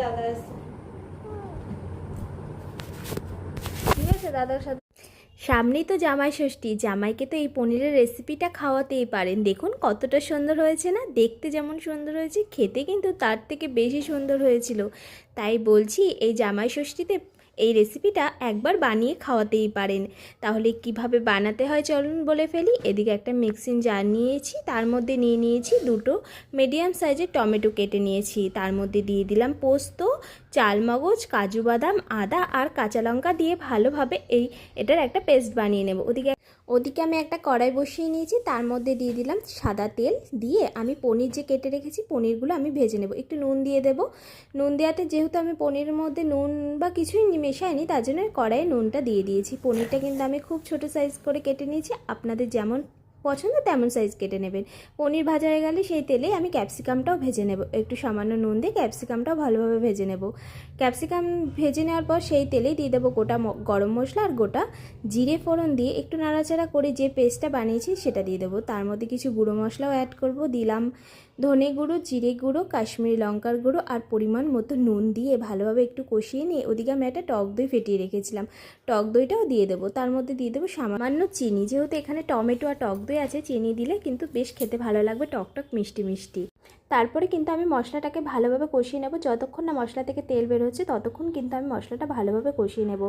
দাদা আসছে, ঠিক আছে দাদার সাথে। সামনেই তো জামাই ষষ্ঠী, জামাইকে তো এই পনিরের রেসিপিটা খাওয়াতেই পারেন। দেখুন কতটা সুন্দর হয়েছে না, দেখতে যেমন সুন্দর হয়েছে খেতে কিন্তু তার থেকে বেশি সুন্দর হয়েছিল। তাই বলছি এই জামাই ষষ্ঠীতে এই রেসিপিটা একবার বানিয়ে খাওয়াতেই পারেন। তাহলে কিভাবে বানাতে হয় চলুন বলে ফেলি। এদিকে একটা মিক্সিং জার নিয়েছি, তার মধ্যে নিয়ে নিয়েছি দুটো মিডিয়াম সাইজের টমেটো কেটে নিয়েছি, তার মধ্যে দিয়ে দিলাম পোস্ত, চালমগজ, কাজু বাদাম, আদা আর কাঁচা লঙ্কা দিয়ে ভালোভাবে এটার একটা পেস্ট বানিয়ে নেব। ওদিকে আমি একটা কড়াই বসিয়ে নিয়েছি, তার মধ্যে দিয়ে দিলাম সাদা তেল, দিয়ে আমি পনির যে কেটে রেখেছি পনিরগুলো আমি ভেজে নেব। একটু নুন দিয়ে দেবো। নুন দেওয়াতে যেহেতু আমি পনিরের মধ্যে নুন বা কিছুই মেশাইনি, তার জন্য কড়াইয়ে নুনটা দিয়ে দিয়েছি। পনিরটা কিন্তু আমি খুব ছোট সাইজ করে কেটে নিয়েছি, আপনাদের যেমন পছন্দ তেমন সাইজ কেটে নেবেন। পনির ভাজা হয়ে গেলে সেই তেলেই আমি ক্যাপসিকামটাও ভেজে নেব। একটু সামান্য নুন দিয়ে ক্যাপসিকামটাও ভালোভাবে ভেজে নেব। ক্যাপসিকাম ভেজে নেওয়ার পর সেই তেলেই দিয়ে দেবো গোটা গরম মশলা আর গোটা জিরে ফোড়ন দিয়ে একটু নাড়াচাড়া করে যে পেস্টটা বানিয়েছি সেটা দিয়ে দেবো। তার মধ্যে কিছু গুঁড়ো মশলাও অ্যাড করব। দিলাম ধনে গুঁড়ো, জিরে গুঁড়ো, কাশ্মীরি লঙ্কার গুঁড়ো আর পরিমাণ মতো নুন দিয়ে ভালোভাবে একটু কষিয়ে নিয়ে ওদিকে আমি একটা টক দই ফেটিয়ে রেখেছিলাম, টক দইটাও দিয়ে দেবো। তার মধ্যে দিয়ে দেবো সামান্য চিনি, যেহেতু এখানে টমেটো আর টক দই আছে, চিনি দিলে কিন্তু বেশ খেতে ভালো লাগবে, টকটক মিষ্টি মিষ্টি। তারপরে কিন্তু আমি মশলাটাকে ভালোভাবে কষিয়ে নেব। যতক্ষণ না মশলা থেকে তেল বের হচ্ছে ততক্ষণ কিন্তু আমি মশলাটা ভালোভাবে কষিয়ে নেব।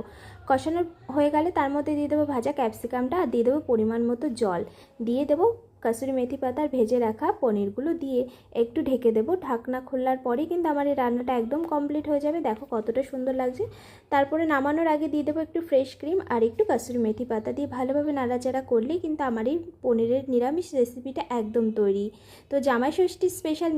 কষানো হয়ে গেলে তার মধ্যে দিয়ে দেবো ভাজা ক্যাপসিকামটা আর দিয়ে দেবো পরিমাণ মতো জল, দিয়ে দেবো কাসুরি মেথি পাতার ভেজে রাখা পনিরগুলো দিয়ে একটু ঢেকে দেবো। ঢাকনা খোলার পরেই কিন্তু আমার এই রান্নাটা একদম কমপ্লিট হয়ে যাবে। দেখো কতটা সুন্দর লাগছে। তারপরে নামানোর আগে দিয়ে দেবো একটু ফ্রেশ ক্রিম আর একটু কাসুরি মেথি পাতা দিয়ে ভালোভাবে নাড়াচাড়া করলেই কিন্তু আমার এই পনিরের নিরামিষ রেসিপিটা একদম তৈরি। তো জামাই ষষ্ঠীর স্পেশাল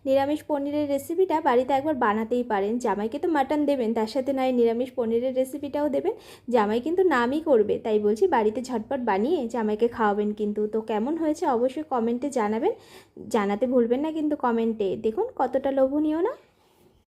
নিরামিষ পনিরের রেসিপিটা বাড়িতে একবার বানাতেই পারেন। জামাইকে তো মাটন দেবেন, তার সাথে নয় নিরামিষ পনিরের রেসিপিটাও দেবেন। জামাই কিন্তু নামই করবে, তাই বলছি বাড়িতে ঝটপট বানিয়ে জামাইকে খাওয়াবেন কিন্তু। তো কেমন হয়েছে অবশ্যই কমেন্টে জানাবেন, জানাতে ভুলবেন না কিন্তু কমেন্টে। দেখুন কতটা লোভনীয় না।